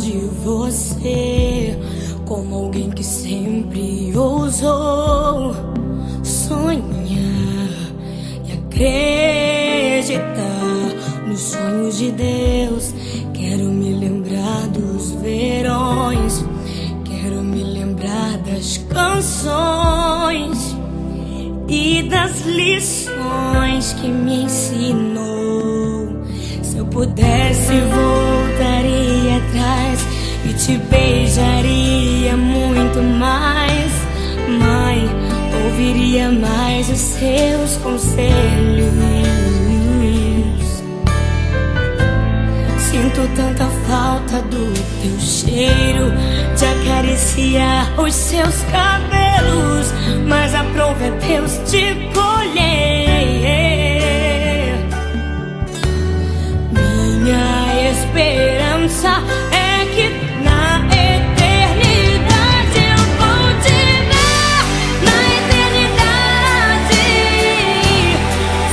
de você como alguém que sempre ousou sonhar e acreditar nos sonhos de Deus. Quero me lembrar dos verões, quero me lembrar das canções e das lições que me ensinou. Se eu pudesse, voltaria atrás e te beijaria muito mais. Mãe, ouviria mais os seus conselhos. Sinto tanta falta do teu cheiro, de acariciar os seus cabelos, mas aprove a Deus te colher. Minha esperança é que na eternidade eu vou te ver, na eternidade,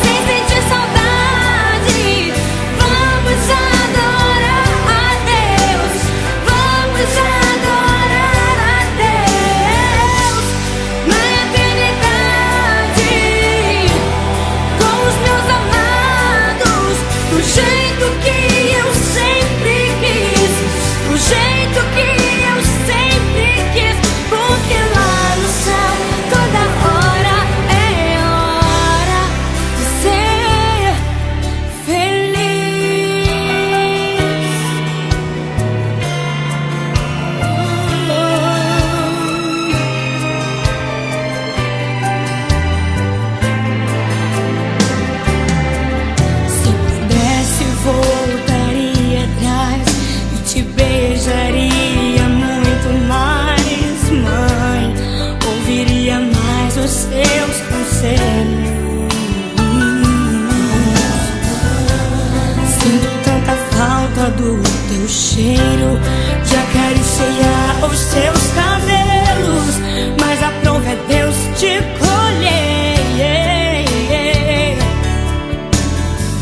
sem sentir saudade. Vamos adorar a Deus, vamos adorar a Deus, na eternidade, com os meus amados, do jeito que eu sempre quis, do jeito que eu sempre quis, porque lá no céu toda hora é hora de ser feliz. Se pudesse, voltaria atrás e te beijaria muito mais. Mãe, ouviria mais os seus conselhos. Sinto tanta falta do teu cheiro, de acariciar os seus